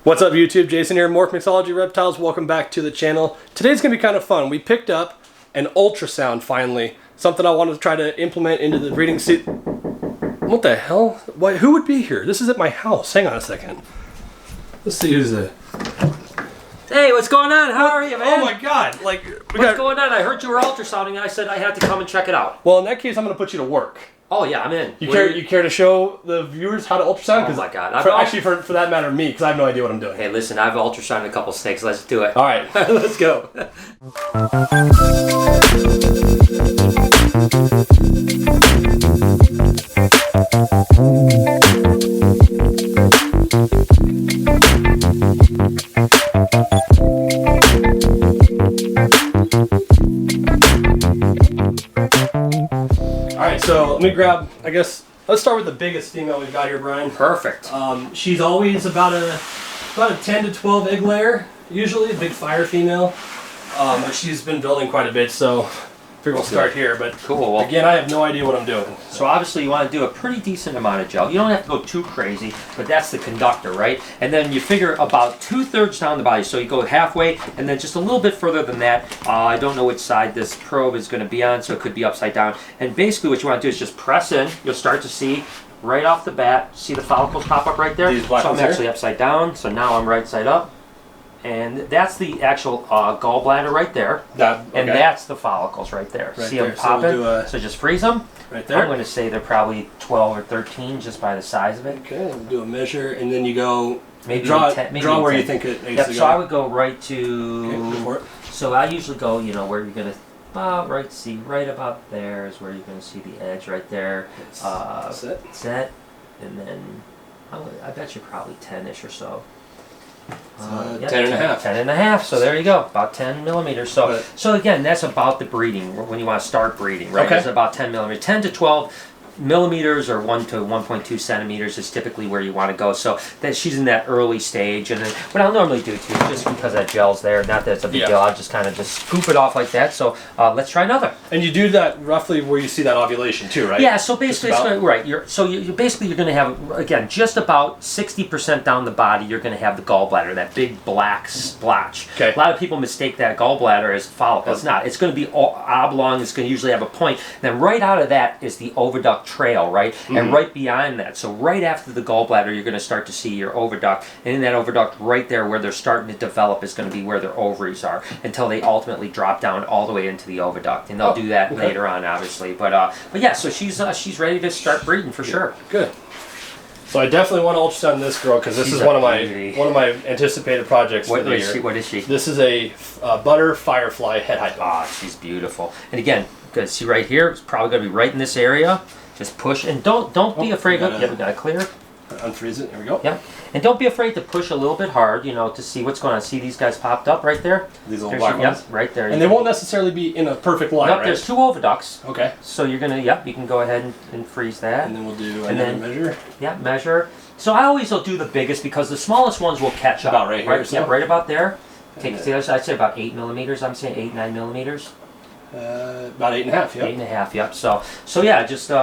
What's up YouTube, Jason here, Morph, Mixology, Reptiles, welcome back to the channel. Today's going to be kind of fun. We picked up an ultrasound finally, something I wanted to try to implement into the breeding season. What the hell? Why, who would be here? This is at my house. Hang on a second. Let's see who's the... Hey, what's going on? How are you, man? Oh my god, like... What's going on? I heard you were ultrasounding and I said I had to come and check it out. Well, in that case, I'm going to put you to work. Oh yeah, I'm in. You care to show the viewers how to ultrasound? Oh my god. Actually, for that matter, me, because I have no idea what I'm doing. Hey, listen, I've ultrasounded a couple snakes. Let's do it. All right, let's go. Alright, so let me grab, I guess, let's start with the biggest female we've got here, Brian. Perfect. She's always about a 10 to 12 egg layer, usually, a big fire female. But she's been building quite a bit, so I figure we'll start here. But cool. Well, again, I have no idea what I'm doing. So obviously you want to do a pretty decent amount of gel. You don't have to go too crazy, but that's the conductor, right? And then you figure about 2/3 down the body. So you go halfway and then just a little bit further than that. I don't know which side this probe is going to be on, so it could be upside down. And basically what you want to do is just press in. You'll start to see right off the bat, see the follicles pop up right there? These black so I'm ones here? actually upside down, so now I'm right side up. And that's the actual gallbladder right there. And that's the follicles right there. Right See there. them popping? So So just freeze them. right there. I'm going to say they're probably 12 or 13 just by the size of it. Okay, we'll do a measure, and then you go Maybe draw, 10, maybe draw where 10. you think it needs Yep, to go. so I would go right to... Okay, go for it. So I usually go, you know, where you're going to... right about there is where you're going to see the edge right there. Set. And then I bet you probably 10-ish or so. Yep, 10 and a half. 10 and a half, so there you go, about 10 millimeters. So, Right. so again, that's about the breeding, when you want to start breeding, right? Okay. It's about 10 millimeters. 10 to 12 millimeters or 1 to 1.2 centimeters is typically where you want to go. So that she's in that early stage. And then what I'll normally do too, just because that gel's there, not that it's a big deal, I'll just kind of just scoop it off like that. So let's try another. And you do that roughly where you see that ovulation too, right? Yeah, so basically, it's gonna, right. You're basically you're going to have, again, just about 60% down the body. You're going to have the gallbladder, that big black splotch. Okay. A lot of people mistake that gallbladder as a follicle. It's not. It's going to be oblong. It's going to usually have a point. Then right out of that is the oviduct trail, right? And right behind that, so right after the gallbladder, you're going to start to see your oviduct. And in that oviduct, right there where they're starting to develop, is going to be where their ovaries are, until they ultimately drop down all the way into the oviduct. And they'll do that later on, obviously. But yeah, so she's ready to start breeding for sure. Good. So I definitely want to ultrasound this girl because this is one of my anticipated projects for the year. What is she? This is a butter firefly head hypo. Ah, she's beautiful. And again, good. See right here, it's probably going to be right in this area. Just push and don't be afraid. We got to clear. Unfreeze it. There we go. Yep. And don't be afraid to push a little bit hard, you know, to see what's going on. See these guys popped up right there? These little black ones? Yep, right there. And they won't necessarily be in a perfect line, Nope, right? there's 2 oviducts. Okay. So you're going to, you can go ahead and freeze that. And then we'll do another measure. Yeah, measure. So I always will do the biggest because the smallest ones will catch up. About right here. Yeah, right about there. Take it to the other side. I'd say about 8 millimeters. I'm saying 8, 9 millimeters. About 8.5, yep. 8.5, yep. So yeah, just, you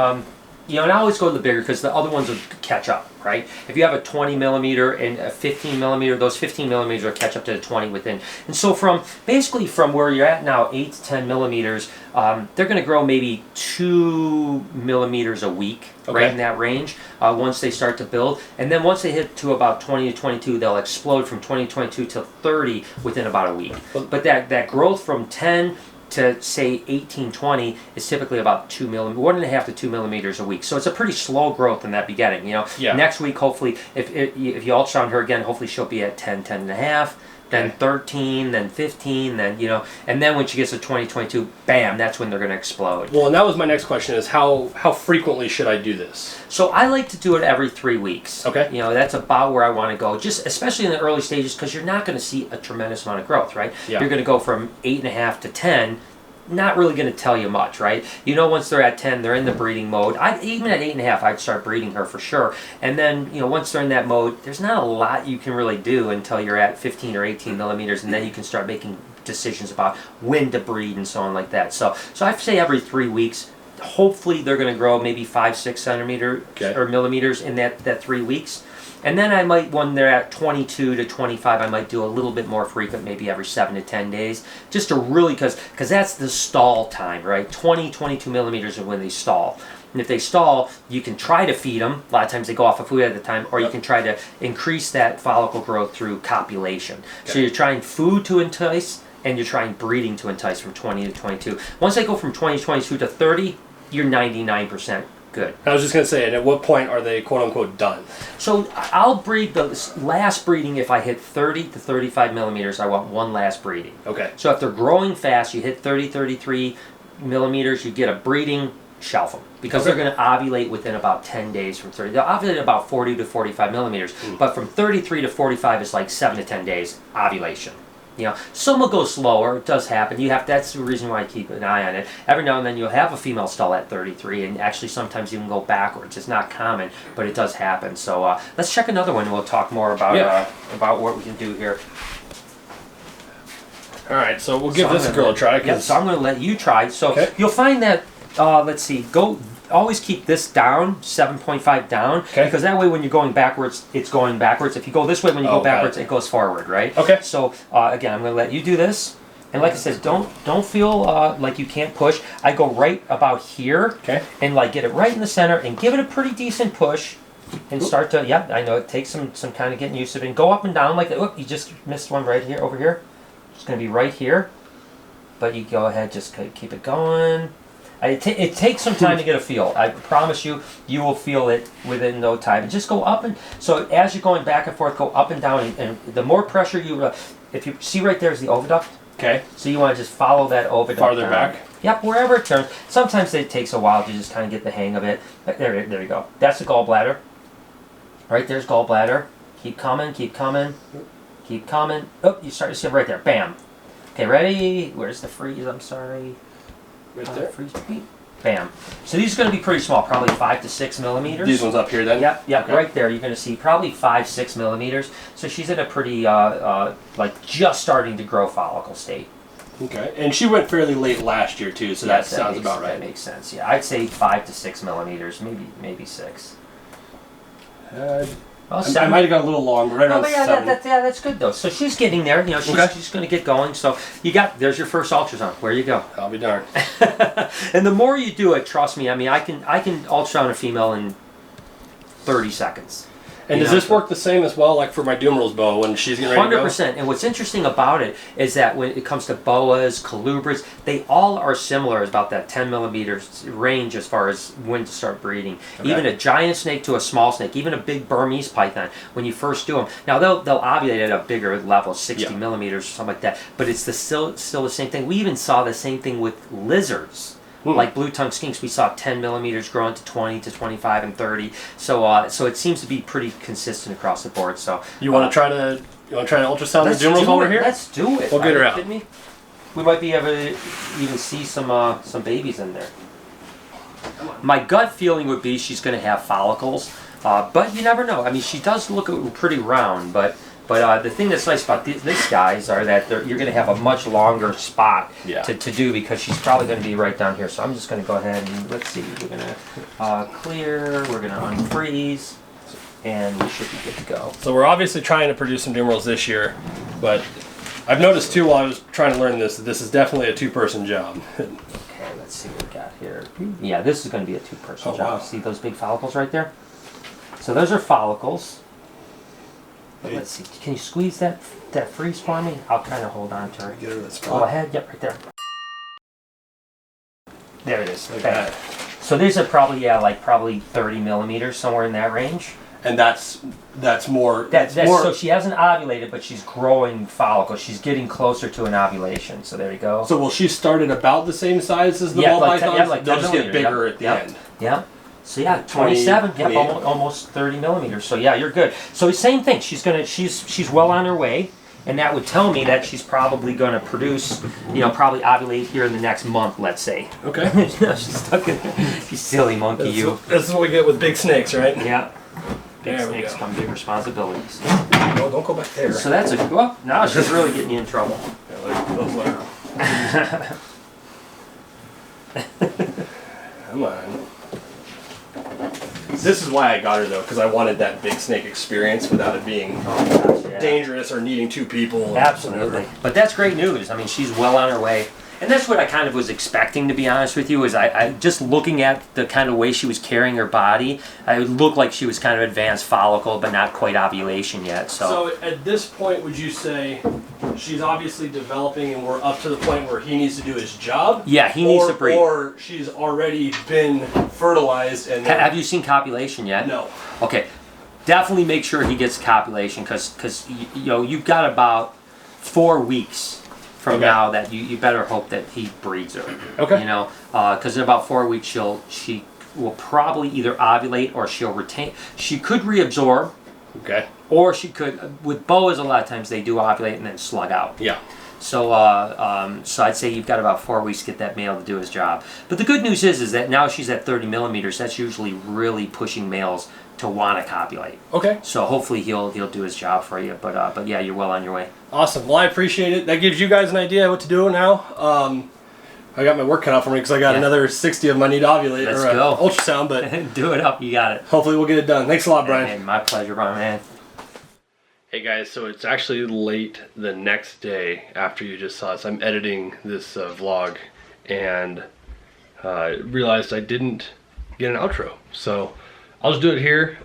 know, and I always go to the bigger because the other ones will catch up, right? If you have a 20 millimeter and a 15 millimeter, those 15 millimeters will catch up to the 20 within. And so basically from where you're at now, 8 to 10 millimeters, they're going to grow maybe 2 millimeters a week, right in that range, once they start to build. And then once they hit to about 20 to 22, they'll explode from 20 to 22 to 30 within about a week. But that growth from 10 to say 18, 20 is typically about 1.5 to 2 millimeters a week. So it's a pretty slow growth in that beginning. You know, next week hopefully, if you ultrasound her again, hopefully she'll be at 10, 10 and a half, then 13, then 15, then and then when she gets to 20, 22, bam, that's when they're going to explode. Well, and that was my next question: is how frequently should I do this? So I like to do it every 3 weeks. Okay. You know, that's about where I want to go, just especially in the early stages, because you're not going to see a tremendous amount of growth, right? Yeah. You're going to go from 8.5 to 10. Not really going to tell you much, right? You know, once they're at 10, they're in the breeding mode. Even at 8.5, I'd start breeding her for sure. And then, you know, once they're in that mode, there's not a lot you can really do until you're at 15 or 18 millimeters, and then you can start making decisions about when to breed and so on like that. So I say every 3 weeks. hopefully they're going to grow maybe 5-6 centimeters or millimeters in that 3 weeks. And then I might, when they're at 22 to 25, I might do a little bit more frequent, maybe every 7 to 10 days, just to really, because that's the stall time, right? 22 millimeters are when they stall. And if they stall, you can try to feed them. A lot of times they go off of food at the time, or you can try to increase that follicle growth through copulation. So you're trying food to entice, and you're trying breeding to entice from 20 to 22. Once they go from 20 to 22 to 30, you're 99% good. I was just going to say, and at what point are they quote-unquote done? So I'll breed the last breeding if I hit 30 to 35 millimeters. I want one last breeding. Okay. So if they're growing fast, you hit 30, 33 millimeters, you get a breeding, shelf them. Because they're going to ovulate within about 10 days from 30. They'll ovulate about 40 to 45 millimeters. But from 33 to 45 is like 7 to 10 days ovulation. You know, some will go slower. It does happen. That's the reason why I keep an eye on it. Every now and then you'll have a female stall at 33, and actually sometimes even go backwards. It's not common, but it does happen. So let's check another one, and we'll talk more about what we can do here. All right, so we'll give this girl a try. So I'm going to let you try. So you'll find that, let's see, always keep this down, 7.5 down, because that way when you're going backwards, it's going backwards. If you go this way when you go backwards, it goes forward, right? Okay. So again, I'm going to let you do this. And like I said, don't feel like you can't push. I go right about here and like get it right in the center and give it a pretty decent push and start to, I know it takes some kind of getting used to it. And go up and down like that. Oop, you just missed one right here, over here. It's going to be right here. But you go ahead, just keep it going. It takes some time to get a feel. I promise you, you will feel it within no time. And just go up and, so as you're going back and forth, go up and down. And the more pressure if you see right there is the oviduct. Okay. So you want to just follow that oviduct farther down. back? Yep, wherever it turns. Sometimes it takes a while to just kind of get the hang of it. There you go. That's the gallbladder. Right there's gallbladder. Keep coming, keep coming, keep coming. Oh, you start to see it right there. Bam. Okay, ready? Where's the freeze? I'm sorry. Right there. Freeze. Bam. So these are going to be pretty small, probably 5 to 6 millimeters. These ones up here then? Yep, okay. Right there. You're going to see probably 5-6 millimeters. So she's in a pretty, like just starting to grow follicle state. Okay. And she went fairly late last year too, so that sounds about right. That makes sense. Yeah, I'd say 5 to 6 millimeters, maybe 6. I might have gone a little longer, right around 7. That's good though. So she's getting there. You know, she's going to get going. So there's your first ultrasound. Where you go? I'll be darned. And the more you do it, trust me. I mean, I can ultrasound a female in 30 seconds. And does this work the same as well, like for my Dumeral's boa when she's getting ready to go? 100%. And what's interesting about it is that when it comes to boas, colubrids, they all are similar, about that 10 millimeters range as far as when to start breeding. Okay. Even a giant snake to a small snake, even a big Burmese python, when you first do them. Now, they'll ovulate at a bigger level, 60 millimeters or something like that, but it's still the same thing. We even saw the same thing with lizards. Like blue-tongued skinks, we saw 10 millimeters growing to 20 to 25 and 30. So it seems to be pretty consistent across the board. So you want to try to ultrasound the Dumerals over here? Let's do it. We'll get her out. We might be able to even see some babies in there. My gut feeling would be she's going to have follicles, but you never know. I mean, she does look pretty round, but the thing that's nice about these guys are that you're going to have a much longer spot to do, because she's probably going to be right down here. So I'm just going to go ahead and let's see. We're going to clear. We're going to unfreeze, and we should be good to go. So we're obviously trying to produce some Dumerals this year, but I've noticed too while I was trying to learn this that this is definitely a two-person job. Okay, let's see what we got here. Yeah, this is going to be a two-person job. See those big follicles right there? So those are follicles. Let's see. Can you squeeze that freeze for me? I'll kind of hold on to her. Get her to that spot. Go ahead. Yep, right there. There it is. Look at that. So these are probably 30 millimeters, somewhere in that range. And that's more. So she hasn't ovulated, but she's growing follicles. She's getting closer to an ovulation. So there you go. So will she start at about the same size as the ball pythons? They'll just get bigger at the end. Yep. So yeah, 27, almost 30 millimeters. So yeah, you're good. So same thing. She's well on her way, and that would tell me that she's probably going to produce, probably ovulate here in the next month, let's say. Okay. She's stuck in there. You silly monkey, This is what we get with big snakes, right? Yeah. Big snakes come big responsibilities. No, don't go back there. So that's now she's really getting you in trouble. Come on. This is why I got her though, because I wanted that big snake experience without it being dangerous or needing two people. Absolutely. But that's great news. I mean, she's well on her way. And that's what I kind of was expecting, to be honest with you, is I just looking at the kind of way she was carrying her body, it looked like she was kind of advanced follicle, but not quite ovulation yet. So at this point, would you say she's obviously developing and we're up to the point where he needs to do his job? Yeah, he needs to breed. Or she's already been fertilized and... Have you seen copulation yet? No. Okay. Definitely make sure he gets copulation because you know, you've got about 4 weeks from now that you better hope that he breeds her. Okay. You know, because in about 4 weeks she will probably either ovulate or she'll retain. She could reabsorb. Okay. Or she could, with boas, a lot of times they do ovulate and then slug out. Yeah. So, so I'd say you've got about 4 weeks to get that male to do his job. But the good news is that now she's at 30 millimeters. That's usually really pushing males to want to copulate. Okay. So hopefully he'll do his job for you. But yeah, you're well on your way. Awesome. Well, I appreciate it. That gives you guys an idea what to do now. I got my work cut out for me because I got another 60 of them I need to ovulate. Let's go. Ultrasound, but do it up. You got it. Hopefully we'll get it done. Thanks a lot, Brian. Hey, my pleasure, Brian, man. Hey guys, so it's actually late the next day after you just saw this. I'm editing this vlog and realized I didn't get an outro. So I'll just do it here.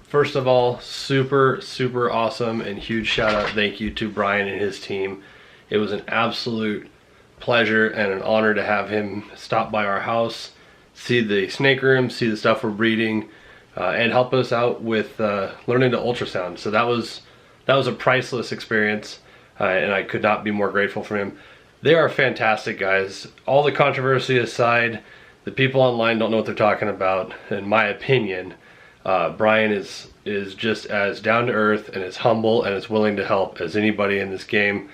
First of all, super awesome and huge shout out, thank you to Brian and his team. It was an absolute pleasure and an honor to have him stop by our house, see the snake room, see the stuff we're breeding, and help us out with learning to ultrasound. So that was a priceless experience, and I could not be more grateful for him. They are fantastic guys. All the controversy aside, the people online don't know what they're talking about. In my opinion, Brian is just as down to earth and as humble and as willing to help as anybody in this game.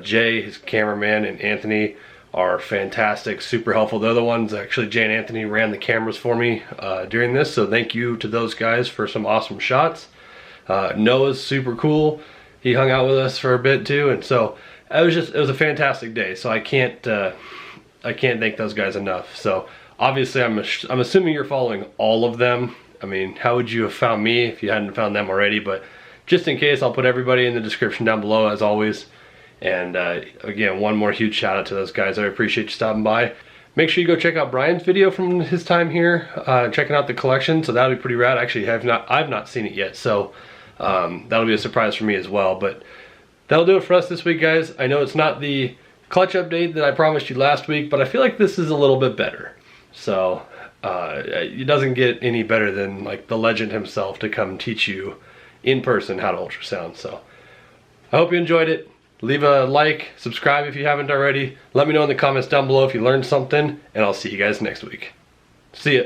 Jay, his cameraman, and Anthony are fantastic, super helpful. They're the ones, actually, Jay and Anthony ran the cameras for me during this, so thank you to those guys for some awesome shots. Noah's super cool. He hung out with us for a bit too, and so it was a fantastic day. So I can't thank those guys enough. So obviously I'm assuming you're following all of them. I mean, how would you have found me if you hadn't found them already? But just in case, I'll put everybody in the description down below as always. And again, one more huge shout out to those guys. I appreciate you stopping by. Make sure you go check out Brian's video from his time here, checking out the collection. So that'll be pretty rad. Actually, I've not seen it yet, so that'll be a surprise for me as well. But that'll do it for us this week, guys. I know it's not the clutch update that I promised you last week, but I feel like this is a little bit better. So it doesn't get any better than like the legend himself to come teach you in person how to ultrasound. So I hope you enjoyed it. Leave a like, subscribe if you haven't already. Let me know in the comments down below if you learned something, and I'll see you guys next week. See ya.